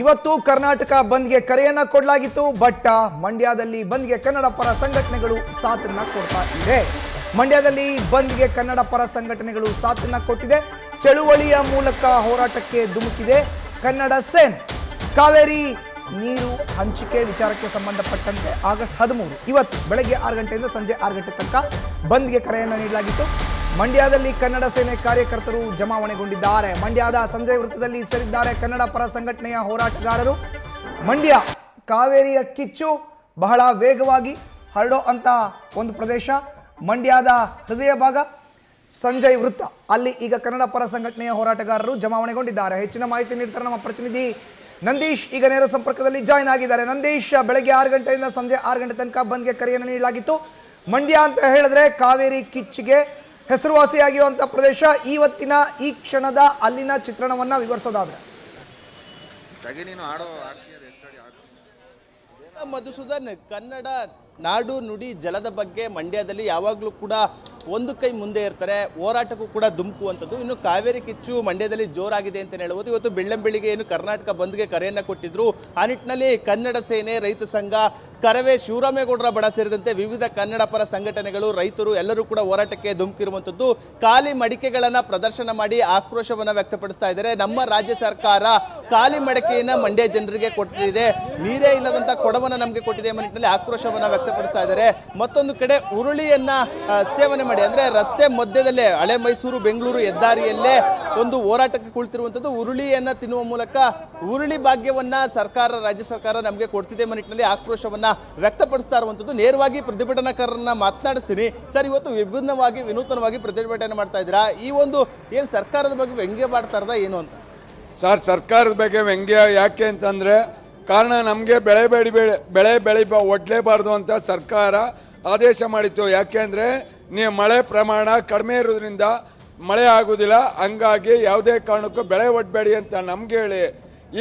ಇವತ್ತು ಕರ್ನಾಟಕ ಬಂದ್ಗೆ ಕರೆಯನ್ನ ಕೊಡಲಾಗಿತ್ತು. ಬಟ್ ಮಂಡ್ಯದಲ್ಲಿ ಬಂದ್ಗೆ ಕನ್ನಡ ಪರ ಸಂಘಟನೆಗಳು ಸಾಥನ್ನ ಕೊಡ್ತಾ ಇದೆ. ಮಂಡ್ಯದಲ್ಲಿ ಬಂದ್ಗೆ ಕನ್ನಡ ಪರ ಸಂಘಟನೆಗಳು ಸಾಥನ್ನ ಕೊಟ್ಟಿದೆ. ಚಳುವಳಿಯ ಮೂಲಕ ಹೋರಾಟಕ್ಕೆ ಧುಮುಕಿದೆ ಕನ್ನಡ ಸೇನೆ. ಕಾವೇರಿ ನೀರು ಹಂಚಿಕೆ ವಿಚಾರಕ್ಕೆ ಸಂಬಂಧಪಟ್ಟಂತೆ ಆಗಸ್ಟ್ 13 ಇವತ್ತು ಬೆಳಗ್ಗೆ 6 ಗಂಟೆಯಿಂದ ಸಂಜೆ 6 ಗಂಟೆ ತನಕ ಬಂದ್ಗೆ ಕರೆಯನ್ನು ನೀಡಲಾಗಿತ್ತು. ಮಂಡ್ಯದಲ್ಲಿ ಕನ್ನಡ ಸೇನೆ ಕಾರ್ಯಕರ್ತರು ಜಮಾವಣೆಗೊಂಡಿದ್ದಾರೆ. ಮಂಡ್ಯದ ಸಂಜಯ್ ವೃತ್ತದಲ್ಲಿ ಸೇರಿದ್ದಾರೆ ಕನ್ನಡ ಪರ ಸಂಘಟನೆಯ ಹೋರಾಟಗಾರರು. ಮಂಡ್ಯ ಕಾವೇರಿಯ ಕಿಚ್ಚು ಬಹಳ ವೇಗವಾಗಿ ಹರಡೋ ಅಂತ ಒಂದು ಪ್ರದೇಶ. ಮಂಡ್ಯದ ಹೃದಯ ಭಾಗ ಸಂಜಯ್ ವೃತ್ತ, ಅಲ್ಲಿ ಈಗ ಕನ್ನಡ ಪರ ಸಂಘಟನೆಯ ಹೋರಾಟಗಾರರು ಜಮಾವಣೆಗೊಂಡಿದ್ದಾರೆ. ಹೆಚ್ಚಿನ ಮಾಹಿತಿ ನೀಡ್ತಾರೆ ನಮ್ಮ ಪ್ರತಿನಿಧಿ ನಂದೀಶ್. ಈಗ ನೇರ ಸಂಪರ್ಕದಲ್ಲಿ ಜಾಯ್ನ್ ಆಗಿದ್ದಾರೆ. ನಂದೀಶ್, ಬೆಳಗ್ಗೆ 6 ಗಂಟೆಯಿಂದ ಸಂಜೆ 6 ಗಂಟೆ ತನಕ ಬಂದ್ಗೆ ಕರೆಯನ್ನು ನೀಡಲಾಗಿತ್ತು. ಮಂಡ್ಯ ಅಂತ ಹೇಳಿದ್ರೆ ಕಾವೇರಿ ಕಿಚ್ಚಿಗೆ ಹೆಸರುವಾಸಿಯಾಗಿರುವಂಥ ಪ್ರದೇಶ. ಇವತ್ತಿನ ಈ ಕ್ಷಣದ ಅಲ್ಲಿನ ಚಿತ್ರಣವನ್ನ ವಿವರಿಸೋದಾದ್ರೆ ಮಧುಸೂದನ್, ಕನ್ನಡ ನಾಡು ನುಡಿ ಜಲದ ಬಗ್ಗೆ ಮಂಡ್ಯದಲ್ಲಿ ಯಾವಾಗಲೂ ಕೂಡ ಒಂದು ಕೈ ಮುಂದೆ ಇರ್ತಾರೆ, ಹೋರಾಟಕ್ಕೂ ಕೂಡ ಧುಮುಕುವಂಥದ್ದು. ಇನ್ನು ಕಾವೇರಿ ಕಿಚ್ಚು ಮಂಡ್ಯದಲ್ಲಿ ಜೋರಾಗಿದೆ ಅಂತ ಹೇಳ್ಬೋದು. ಇವತ್ತು ಬೆಳ್ಳಂಬೆಳಿಗ್ಗೆ ಏನು ಕರ್ನಾಟಕ ಬಂದ್ಗೆ ಕರೆಯನ್ನು ಕೊಟ್ಟಿದ್ರು. ಆ ನಿಟ್ಟಿನಲ್ಲಿ ಕನ್ನಡ ಸೇನೆ, ರೈತ ಸಂಘ, ಕರವೇ, ಶಿವರಾಮೇಗೌಡರ ಬಣ ಸೇರಿದಂತೆ ವಿವಿಧ ಕನ್ನಡ ಪರ ಸಂಘಟನೆಗಳು, ರೈತರು ಎಲ್ಲರೂ ಕೂಡ ಹೋರಾಟಕ್ಕೆ ಧುಮುಕಿರುವಂಥದ್ದು. ಖಾಲಿ ಮಡಿಕೆಗಳನ್ನು ಪ್ರದರ್ಶನ ಮಾಡಿ ಆಕ್ರೋಶವನ್ನು ವ್ಯಕ್ತಪಡಿಸ್ತಾ ಇದ್ದಾರೆ. ನಮ್ಮ ರಾಜ್ಯ ಸರ್ಕಾರ ಖಾಲಿ ಮಡಿಕೆಯನ್ನು ಮಂಡ್ಯ ಜನರಿಗೆ ಕೊಟ್ಟಿದೆ, ನೀರೇ ಇಲ್ಲದಂತ ಕೊಡವನ್ನು ನಮಗೆ ಕೊಟ್ಟಿದೆ ಎಂಬ ನಿಟ್ಟಿನಲ್ಲಿ ಆಕ್ರೋಶವನ್ನು ವ್ಯಕ್ತಪಡಿಸ್ತಾ ಇದ್ದಾರೆ. ಮತ್ತೊಂದು ಕಡೆ ಉರುಳಿಯನ್ನ ಸೇವನೆ ಮಾಡಿ, ಅಂದ್ರೆ ರಸ್ತೆ ಮಧ್ಯದಲ್ಲೇ ಹಳೆ ಮೈಸೂರು ಬೆಂಗಳೂರು ಹೆದ್ದಾರಿಯಲ್ಲೇ ಒಂದು ಹೋರಾಟಕ್ಕೆ ಕುಳಿತಿರುವಂಥದ್ದು. ಉರುಳಿಯನ್ನ ತಿನ್ನುವ ಮೂಲಕ ಉರುಳಿ ಭಾಗ್ಯವನ್ನ ಸರ್ಕಾರ, ರಾಜ್ಯ ಸರ್ಕಾರ ನಮಗೆ ಕೊಡ್ತಿದೆ ಎಂಬ ನಿಟ್ಟಿನಲ್ಲಿ ಆಕ್ರೋಶವನ್ನ ವ್ಯಕ್ತಪಡಿಸ್ತಾ ಇರುವಂಥದ್ದು. ನೇರವಾಗಿ ಪ್ರತಿಭಟನಾಕಾರರನ್ನ ಮಾತನಾಡಿಸ್ತೀನಿ. ಸರ್, ಇವತ್ತು ವಿಭಿನ್ನವಾಗಿ ವಿನೂತನವಾಗಿ ಪ್ರತಿಭಟನೆ ಮಾಡ್ತಾ ಇದ್ದೀರಾ. ಈ ಒಂದು ಏನು ಸರ್ಕಾರದ ಬಗ್ಗೆ ವ್ಯಂಗ್ಯ ಮಾಡ್ತಾ ಇರೋದಾ ಏನು ಅಂತ? ಸರ್, ಸರ್ಕಾರದ ಬಗ್ಗೆ ವ್ಯಂಗ್ಯ ಯಾಕೆ ಅಂತಂದರೆ, ಕಾರಣ ನಮಗೆ ಬೆಳೆ ಒಡ್ಲೇಬಾರ್ದು ಅಂತ ಸರ್ಕಾರ ಆದೇಶ ಮಾಡಿತ್ತು. ಯಾಕೆಂದರೆ ನೀವು ಮಳೆ ಪ್ರಮಾಣ ಕಡಿಮೆ ಇರೋದ್ರಿಂದ ಮಳೆ ಆಗೋದಿಲ್ಲ, ಹಂಗಾಗಿ ಯಾವುದೇ ಕಾರಣಕ್ಕೂ ಬೆಳೆ ಒಡ್ಬೇಡಿ ಅಂತ ನಮ್ಗೆ ಹೇಳಿ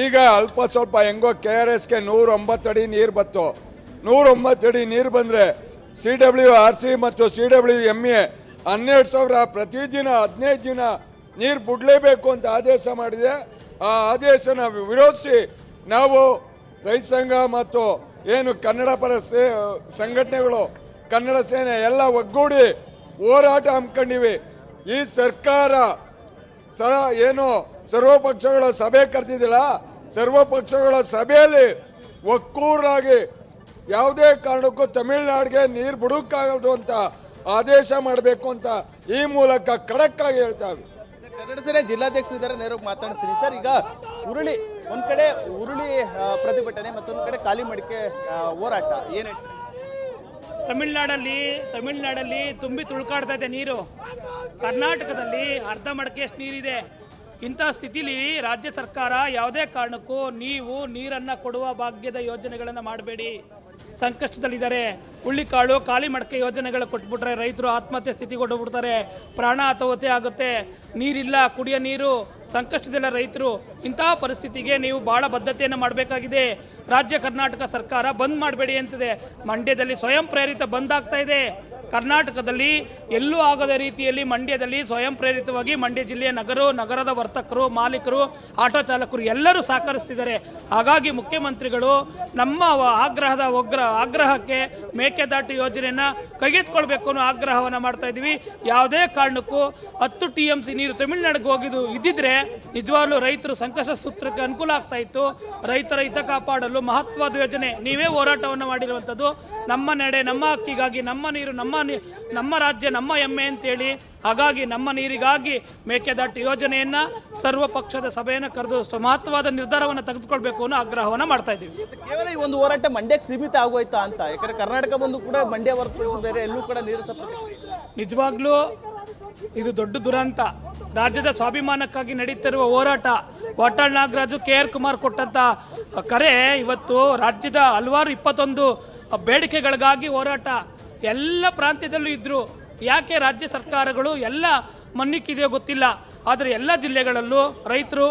ಈಗ ಅಲ್ಪ ಸ್ವಲ್ಪ ಹೆಂಗೋ KRSಗೆ 109 ಅಡಿ ನೀರು ಬಂತು. 109 ಅಡಿ ನೀರು ಬಂದರೆ CWRC ಮತ್ತು CWMA 12,000 ಪ್ರತಿದಿನ 15 ದಿನ ನೀರು ಬಿಡಲೇಬೇಕು ಅಂತ ಆದೇಶ ಮಾಡಿದೆ. ಆ ಆದೇಶನ ವಿರೋಧಿಸಿ ನಾವು ರೈತ ಸಂಘ ಮತ್ತು ಏನು ಕನ್ನಡ ಪರ ಸಂಘಟನೆಗಳು, ಕನ್ನಡ ಸೇನೆ ಎಲ್ಲ ಒಗ್ಗೂಡಿ ಹೋರಾಟ ಹಮ್ಮಿಕೊಂಡಿವಿ. ಈ ಸರ್ಕಾರ ಏನು ಸರ್ವಪಕ್ಷಗಳ ಸಭೆ ಕರೆದಿದ್ದಿಲ್ಲ, ಸರ್ವಪಕ್ಷಗಳ ಸಭೆಯಲ್ಲಿ ಒಕ್ಕೂರಾಗಿ ಯಾವುದೇ ಕಾರಣಕ್ಕೂ ತಮಿಳುನಾಡಿಗೆ ನೀರು ಬಿಡೋಕ್ಕಾಗದು ಅಂತ ಆದೇಶ ಮಾಡಬೇಕು ಅಂತ ಈ ಮೂಲಕ ಖಡಕ್ ಆಗಿ ಹೇಳ್ತಾವೆ. ಕನ್ನಡ ಸೇನೆ ಜಿಲ್ಲಾಧ್ಯಕ್ಷರು ಇದ್ದಾರೆ, ನೇರವಾಗಿ ಮಾತಾಡ್ತೀನಿ. ಸರ್, ಈಗ ಉರುಳಿ ಒಂದ್ ಕಡೆ ಉರುಳಿ ಪ್ರತಿಭಟನೆ, ಮತ್ತೊಂದು ಕಡೆ ಖಾಲಿ ಮಡಿಕೆ ಹೋರಾಟ ಏನು? ತಮಿಳ್ನಾಡಲ್ಲಿ ತುಂಬಿ ತುಳ್ಕಾಡ್ತಾ ಇದೆ ನೀರು. ಕರ್ನಾಟಕದಲ್ಲಿ ಅರ್ಧ ಮಡಕೆಯಷ್ಟು ನೀರಿದೆ. ಇಂಥ ಸ್ಥಿತಿಲಿ ರಾಜ್ಯ ಸರ್ಕಾರ ಯಾವುದೇ ಕಾರಣಕ್ಕೂ ನೀವು ನೀರನ್ನು ಕೊಡುವ ಭಾಗ್ಯದ ಯೋಜನೆಗಳನ್ನು ಮಾಡಬೇಡಿ. ಸಂಕಷ್ಟದಲ್ಲಿದ್ದಾರೆ. ಹುಳ್ಳಿಕಾಳು, ಖಾಲಿ ಮಡಕೆ ಯೋಜನೆಗಳು ಕೊಟ್ಬಿಟ್ರೆ ರೈತರು ಆತ್ಮಹತ್ಯೆ ಸ್ಥಿತಿಗೊಂಡುಬಿಡ್ತಾರೆ, ಪ್ರಾಣ ಆತ್ಮಹತ್ಯೆ ಆಗುತ್ತೆ. ನೀರಿಲ್ಲ, ಕುಡಿಯೋ ನೀರು, ಸಂಕಷ್ಟದಲ್ಲ ರೈತರು. ಇಂತಹ ಪರಿಸ್ಥಿತಿಗೆ ನೀವು ಬಹಳ ಬದ್ಧತೆಯನ್ನು ಮಾಡಬೇಕಾಗಿದೆ. ರಾಜ್ಯ ಕರ್ನಾಟಕ ಸರ್ಕಾರ ಬಂದ್ ಮಾಡಬೇಡಿ ಅಂತಿದೆ. ಮಂಡ್ಯದಲ್ಲಿ ಸ್ವಯಂ ಪ್ರೇರಿತ ಬಂದ್ ಆಗ್ತಾ ಇದೆ. ಕರ್ನಾಟಕದಲ್ಲಿ ಎಲ್ಲೂ ಆಗದ ರೀತಿಯಲ್ಲಿ ಮಂಡ್ಯದಲ್ಲಿ ಸ್ವಯಂ ಪ್ರೇರಿತವಾಗಿ ಮಂಡ್ಯ ಜಿಲ್ಲೆಯ ನಗರದ ವರ್ತಕರು, ಮಾಲೀಕರು, ಆಟೋ ಚಾಲಕರು ಎಲ್ಲರೂ ಸಹಕರಿಸ್ತಿದ್ದಾರೆ. ಹಾಗಾಗಿ ಮುಖ್ಯಮಂತ್ರಿಗಳು ನಮ್ಮ ಆಗ್ರಹಕ್ಕೆ ಮೇಕೆದಾಟು ಯೋಜನೆಯನ್ನು ಕೈಗೆತ್ತಿಕೊಳ್ಬೇಕು ಅನ್ನೋ ಆಗ್ರಹವನ್ನು ಮಾಡ್ತಾ ಇದ್ದೀವಿ. ಯಾವುದೇ ಕಾರಣಕ್ಕೂ 10 TMC ನೀರು ತಮಿಳುನಾಡಿಗೆ ಹೋಗಿದ್ದು ಇದ್ದಿದ್ರೆ ನಿಜವಾಗ್ಲೂ ರೈತರು ಸಂಕಷ್ಟ ಸೂತ್ರಕ್ಕೆ ಅನುಕೂಲ ಆಗ್ತಾ ಇತ್ತು. ರೈತರ ಹಿತ ಕಾಪಾಡಲು ಮಹತ್ವದ ಯೋಜನೆ ನೀವೇ ಹೋರಾಟವನ್ನು ಮಾಡಿರುವಂಥದ್ದು. ನಮ್ಮ ನಡೆ, ನಮ್ಮ ಹಕ್ಕಿಗಾಗಿ, ನಮ್ಮ ನೀರು, ನಮ್ಮ ರಾಜ್ಯ, ನಮ್ಮ ಹೆಮ್ಮೆ ಅಂತೇಳಿ. ಹಾಗಾಗಿ ನಮ್ಮ ನೀರಿಗಾಗಿ ಮೇಕೆದಾಟು ಯೋಜನೆಯನ್ನ ಸರ್ವ ಪಕ್ಷದ ಸಭೆಯನ್ನು ಕರೆದು ಮಹತ್ವದ ನಿರ್ಧಾರವನ್ನು ತೆಗೆದುಕೊಳ್ಬೇಕು ಅನ್ನೋ ಆಗ್ರಹವನ್ನು ಮಾಡ್ತಾ ಇದ್ದೀವಿ. ಕೇವಲ ಈ ಒಂದು ಹೋರಾಟ ಮಂಡ್ಯಕ್ಕೆ ಸೀಮಿತ ಆಗೋಯ್ತಾ ಅಂತ? ಯಾಕಂದ್ರೆ ಕರ್ನಾಟಕ ಬಂದು ಕೂಡ ಮಂಡ್ಯ ಹೊರತುಪಡಿಸಿ ಬೇರೆ ಎಲ್ಲೂ ಕೂಡ ನೀರು ನಿಜವಾಗ್ಲೂ ಇದು ದೊಡ್ಡ ದುರಂತ. ರಾಜ್ಯದ ಸ್ವಾಭಿಮಾನಕ್ಕಾಗಿ ನಡೀತಿರುವ ಹೋರಾಟ. ವಾಟಾಳ್ ನಾಗರಾಜು, KR ಕುಮಾರ್ ಕೊಟ್ಟಂತ ಕರೆ ಇವತ್ತು ರಾಜ್ಯದ ಹಲವಾರು 21 ಬೇಡಿಕೆಗಳಿಗಾಗಿ ಹೋರಾಟ ಎಲ್ಲ ಪ್ರಾಂತ್ಯದಲ್ಲೂ ಇದ್ರು. ಯಾಕೆ ರಾಜ್ಯ ಸರ್ಕಾರಗಳು ಎಲ್ಲ ಮನ್ನಿಕ್ಕಿದೆಯೋ ಗೊತ್ತಿಲ್ಲ. ಆದರೆ ಎಲ್ಲ ಜಿಲ್ಲೆಗಳಲ್ಲೂ ರೈತರು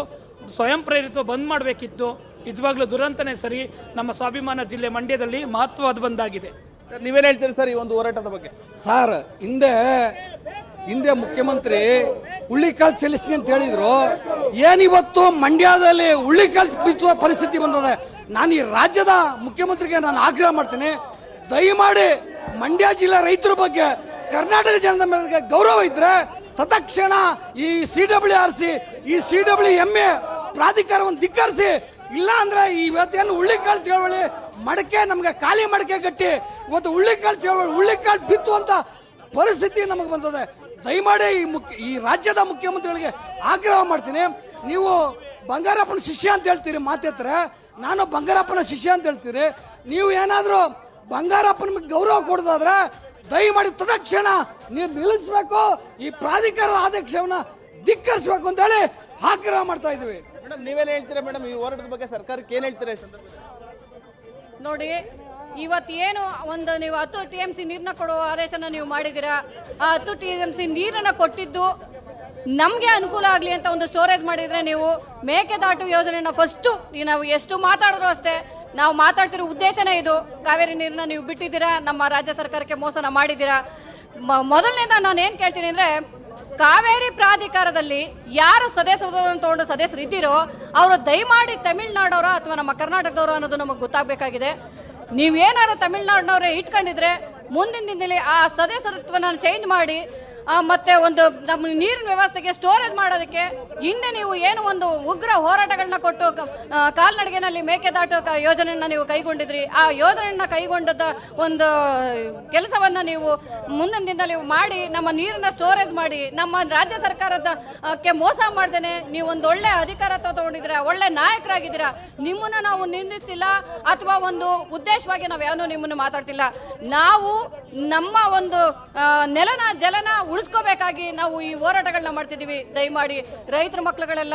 ಸ್ವಯಂ ಪ್ರೇರಿತ ಬಂದ್ ಮಾಡಬೇಕಿತ್ತು. ನಿಜವಾಗ್ಲೂ ದುರಂತನೇ ಸರಿ. ನಮ್ಮ ಸ್ವಾಭಿಮಾನ ಜಿಲ್ಲೆ ಮಂಡ್ಯದಲ್ಲಿ ಮಹತ್ವದ ಬಂದಾಗಿದೆ. ನೀವೇನು ಹೇಳ್ತೀರಿ ಸರ್ ಈ ಒಂದು ಹೋರಾಟದ ಬಗ್ಗೆ? ಸರ್, ಹಿಂದೆ ಮುಖ್ಯಮಂತ್ರಿ ಹುಳ್ಳಿಕಾಳು ಚೆಲ್ಲಿಸ್ತೀನಿ ಅಂತ ಹೇಳಿದ್ರು. ಏನಿವತ್ತು ಮಂಡ್ಯದಲ್ಲಿ ಉಳ್ಳಿ ಕಲ್ಪಿಸುವ ಪರಿಸ್ಥಿತಿ ಬಂದಿದೆ. ನಾನು ಈ ರಾಜ್ಯದ ಮುಖ್ಯಮಂತ್ರಿಗೆ ನಾನು ಆಗ್ರಹ ಮಾಡ್ತೀನಿ, ದಯಮಾಡಿ ಮಂಡ್ಯ ಜಿಲ್ಲೆ ರೈತರ ಬಗ್ಗೆ ಕರ್ನಾಟಕ ಜನದ ಮೇಲೆ ಗೌರವ ಇದ್ರೆ ತತ್ಕ್ಷಣ ಈ CWRC ಈ CWMA ಪ್ರಾಧಿಕಾರವನ್ನು ಧಿಕ್ಕರಿಸಿ, ಇಲ್ಲ ಅಂದ್ರೆ ಇವತ್ತೇನು ಉಳ್ಳಿಕಾಳು ಚಳವಳಿ ಮಡಕೆ ನಮ್ಗೆ ಖಾಲಿ ಮಡಕೆ ಗಟ್ಟಿ ಇವತ್ತು ಉಳ್ಳಿಕಾಳು ಚಳವಳಿ ಉಳ್ಳಿಕಾಳು ಬಿತ್ತುವಂತ ಪರಿಸ್ಥಿತಿ ನಮಗೆ ಬಂದಿದೆ. ದಯಮಾಡಿ ಈ ರಾಜ್ಯದ ಮುಖ್ಯಮಂತ್ರಿಗಳಿಗೆ ಆಗ್ರಹ ಮಾಡ್ತೀನಿ, ನೀವು ಬಂಗಾರಪ್ಪನ ಶಿಷ್ಯ ಅಂತ ಹೇಳ್ತೀರಿ ಮಾತೆತ್ರ, ನಾನು ಬಂಗಾರಪ್ಪನ ಶಿಷ್ಯ ಅಂತ ಹೇಳ್ತೀರಿ. ನೀವು ಏನಾದರೂ ಬಂಗಾರಪ್ಪನ ಗೌರವ ಕೊಡೋದಾದ್ರೆ ದಯಮಾಡಿ ತತ್ಕ್ಷಣ ನೀವು ನಿಲ್ಲಿಸಬೇಕು, ಈ ಪ್ರಾಧಿಕಾರದ ಆದೇಶವನ್ನ ಧಿಕ್ಕರಿಸಬೇಕು ಅಂತ ಹೇಳಿ ಆಗ್ರಹ ಮಾಡ್ತಾ ಇದ್ದೀವಿ. ಮೇಡಮ್ ನೀವೇನು ಹೇಳ್ತೀರಾ ಮೇಡಮ್ ಈ ಹೋರಾಟದ ಬಗ್ಗೆ ಸರ್ಕಾರಕ್ಕೆ ಏನು ಹೇಳ್ತೀರಾ ಈ ಸಂದರ್ಭದಲ್ಲಿ? ನೋಡಿ, ಇವತ್ತೇನು ಒಂದು ನೀವು 10 TMC ನೀರನ್ನ ಕೊಡುವ ಆದೇಶನ ನೀವು ಮಾಡಿದ್ದೀರಾ. ಆ 10 TMC ನೀರನ್ನ ಕೊಟ್ಟಿದ್ದು ನಮಗೆ ಅನುಕೂಲ ಆಗಲಿ ಅಂತ ಒಂದು ಸ್ಟೋರೇಜ್ ಮಾಡಿದ್ರೆ, ನೀವು ಮೇಕೆದಾಟು ಯೋಜನೆನ ಫಸ್ಟು ನಾವು ಎಷ್ಟು ಮಾತಾಡಿದ್ರು ಅಷ್ಟೇ, ನಾವು ಮಾತಾಡ್ತಿರೋ ಉದ್ದೇಶನೇ ಇದು. ಕಾವೇರಿ ನೀರನ್ನ ನೀವು ಬಿಟ್ಟಿದ್ದೀರಾ, ನಮ್ಮ ರಾಜ್ಯ ಸರ್ಕಾರಕ್ಕೆ ಮೋಸನ ಮಾಡಿದ್ದೀರಾ. ಮೊದಲನೇದ ನಾನು ಏನು ಕೇಳ್ತೀನಿ ಅಂದರೆ, ಕಾವೇರಿ ಪ್ರಾಧಿಕಾರದಲ್ಲಿ ಯಾರು ಸದಸ್ಯರನ್ನು ತಗೊಂಡು ಸದಸ್ಯರು ಇದ್ದೀರೋ ಅವರು ದಯಮಾಡಿ ತಮಿಳ್ನಾಡವರ ಅಥವಾ ನಮ್ಮ ಕರ್ನಾಟಕದವರು ಅನ್ನೋದು ನಮಗೆ ಗೊತ್ತಾಗಬೇಕಾಗಿದೆ. ನೀವೇನಾದ್ರು ತಮಿಳ್ನಾಡಿನವರೇ ಇಟ್ಕೊಂಡಿದ್ರೆ ಮುಂದಿನ ದಿನದಲ್ಲಿ ಆ ಸದಸ್ಯತ್ವನ ಚೇಂಜ್ ಮಾಡಿ ಮತ್ತೆ ಒಂದು ನಮ್ಮ ನೀರಿನ ವ್ಯವಸ್ಥೆಗೆ ಸ್ಟೋರೇಜ್ ಮಾಡೋದಕ್ಕೆ ಹಿಂದೆ ನೀವು ಏನು ಒಂದು ಉಗ್ರ ಹೋರಾಟಗಳನ್ನ ಕೊಟ್ಟು ಕಾಲ್ನಡಿಗೆನಲ್ಲಿ ಮೇಕೆದಾಟು ಯೋಜನೆಯನ್ನ ನೀವು ಕೈಗೊಂಡಿದ್ರಿ. ಆ ಯೋಜನೆಯನ್ನ ಕೈಗೊಂಡದ ಒಂದು ಕೆಲಸವನ್ನ ನೀವು ಮುಂದಿನ ದಿನದಲ್ಲಿ ಮಾಡಿ ನಮ್ಮ ನೀರನ್ನ ಸ್ಟೋರೇಜ್ ಮಾಡಿ ನಮ್ಮ ರಾಜ್ಯ ಸರ್ಕಾರಕ್ಕೆ ಮೋಸ ಮಾಡ್ದೇನೆ ನೀವು ಒಂದು ಒಳ್ಳೆ ಅಧಿಕಾರತ್ವ ತಗೊಂಡಿದ್ದೀರಾ, ಒಳ್ಳೆ ನಾಯಕರಾಗಿದ್ದೀರಾ. ನಿಮ್ಮನ್ನ ನಾವು ನಿಂದಿಸ್ತಿಲ್ಲ ಅಥವಾ ಒಂದು ಉದ್ದೇಶವಾಗಿ ನಾವು ಯಾವನು ನಿಮ್ಮನ್ನು ಮಾತಾಡ್ತಿಲ್ಲ. ನಾವು ನಮ್ಮ ಒಂದು ನೆಲನ ಜಲನ ಉಳಿಸ್ಕೋಬೇಕಾಗಿ ನಾವು ಈ ಹೋರಾಟಗಳನ್ನ ಮಾಡ್ತಿದ್ದೀವಿ. ದಯಮಾಡಿ ರೈತರ ಮಕ್ಕಳುಗಳೆಲ್ಲ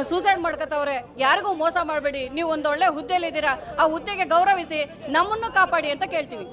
ಸೂಸೈಡ್ ಮಾಡ್ಕೊತವ್ರೆ, ಯಾರಿಗೂ ಮೋಸ ಮಾಡಬೇಡಿ. ನೀವು ಒಂದು ಒಳ್ಳೆ ಹುದ್ದೆಯಲ್ಲಿದ್ದೀರಾ, ಆ ಹುದ್ದೆಗೆ ಗೌರವಿಸಿ ನಮ್ಮನ್ನು ಕಾಪಾಡಿ ಅಂತ ಕೇಳ್ತೀವಿ.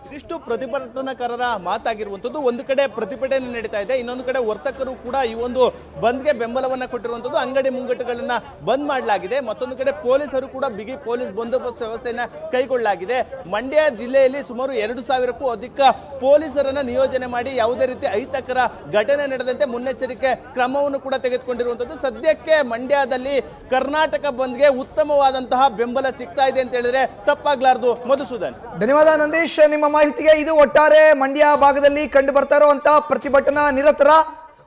ಇದಿಷ್ಟು ಪ್ರತಿಭಟನಾಕಾರರ ಮಾತಾಗಿರುವಂಥದ್ದು. ಒಂದು ಕಡೆ ಪ್ರತಿಭಟನೆ ನಡೀತಾ ಇದೆ, ಇನ್ನೊಂದು ಕಡೆ ವರ್ತಕರು ಕೂಡ ಈ ಒಂದು ಬಂದ್ಗೆ ಬೆಂಬಲವನ್ನ ಕೊಟ್ಟಿರುವಂಥದ್ದು. ಅಂಗಡಿ ಮುಂಗಟ್ಟುಗಳನ್ನ ಬಂದ್ ಮಾಡಲಾಗಿದೆ. ಮತ್ತೊಂದು ಕಡೆ ಪೊಲೀಸರು ಕೂಡ ಬಿಗಿ ಪೊಲೀಸ್ ಬಂದೋಬಸ್ತ್ ವ್ಯವಸ್ಥೆಯನ್ನ ಕೈಗೊಳ್ಳಲಾಗಿದೆ. ಮಂಡ್ಯ ಜಿಲ್ಲೆಯಲ್ಲಿ ಸುಮಾರು 2,000ಕ್ಕೂ ಅಧಿಕ ಪೊಲೀಸರನ್ನ ನಿಯೋಜನೆ ಮಾಡಿ ಯಾವುದೇ ರೀತಿ ಅಹಿತಕರ ಘಟನೆ ನಡೆದಂತೆ ಮುನ್ನೆಚ್ಚರಿಕೆ ಕ್ರಮವನ್ನು ಕೂಡ ತೆಗೆದುಕೊಂಡಿರುವಂಥದ್ದು. ಸದ್ಯಕ್ಕೆ ಮಂಡ್ಯದಲ್ಲಿ ಕರ್ನಾಟಕ ಬಂದ್ಗೆ ಉತ್ತಮವಾದಂತಹ ಬೆಂಬಲ ಸಿಗ್ತಾ ಇದೆ ಅಂತ ಹೇಳಿದ್ರೆ ತಪ್ಪಾಗ್ಲಾರ್ದು. ಮಧುಸೂದನ್, ಧನ್ಯವಾದ ನಂದೀಶ್ ನಿಮ್ಮ ಮಾಹಿತಿಗೆ. ಇದು ಒಟ್ಟಾರೆ ಮಂಡ್ಯ ಭಾಗದಲ್ಲಿ ಕಂಡು ಬರ್ತಾ ಇರುವಂತಹ ಪ್ರತಿಭಟನಾ ನಿರತರ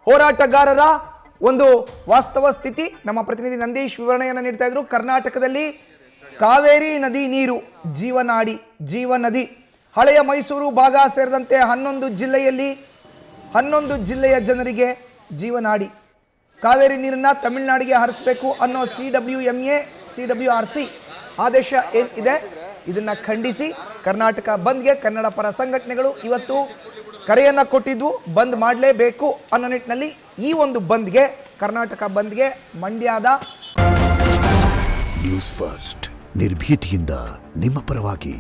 ಹೋರಾಟಗಾರರ ಒಂದು ವಾಸ್ತವ ಸ್ಥಿತಿ. ನಮ್ಮ ಪ್ರತಿನಿಧಿ ನಂದೀಶ್ ವಿವರಣೆಯನ್ನು ನೀಡ್ತಾ ಇದ್ರು. ಕರ್ನಾಟಕದಲ್ಲಿ ಕಾವೇರಿ ನದಿ ನೀರು ಜೀವನಾಡಿ, ಜೀವನದಿ. ಹಳೆಯ ಮೈಸೂರು ಭಾಗ ಸೇರಿದಂತೆ 11 ಜಿಲ್ಲೆಯಲ್ಲಿ 11 ಜಿಲ್ಲೆಯ ಜನರಿಗೆ ಜೀವನಾಡಿ. ಕಾವೇರಿ ನೀರನ್ನ ತಮಿಳುನಾಡಿಗೆ ಹರಿಸಬೇಕು ಅನ್ನೋ CWMA CWRC ಆದೇಶ ಏನಿದೆ ಇದನ್ನ ಖಂಡಿಸಿ ಕರ್ನಾಟಕ ಬಂದ್ಗೆ ಕನ್ನಡ ಪರ ಸಂಘಟನೆಗಳು ಇವತ್ತು ಕರೆಯನ್ನ ಕೊಟ್ಟಿದ್ದು. ಬಂದ್ ಮಾಡಲೇಬೇಕು ಅನ್ನೋ ನಿಟ್ಟಿನಲ್ಲಿ ಈ ಒಂದು ಬಂದ್ಗೆ, ಕರ್ನಾಟಕ ಬಂದ್ಗೆ ಮಂಡ್ಯದ ನ್ಯೂಸ್ ಫಸ್ಟ್ ನಿರ್ಭೀತಿಯಿಂದ ನಿಮ್ಮ ಪರವಾಗಿ.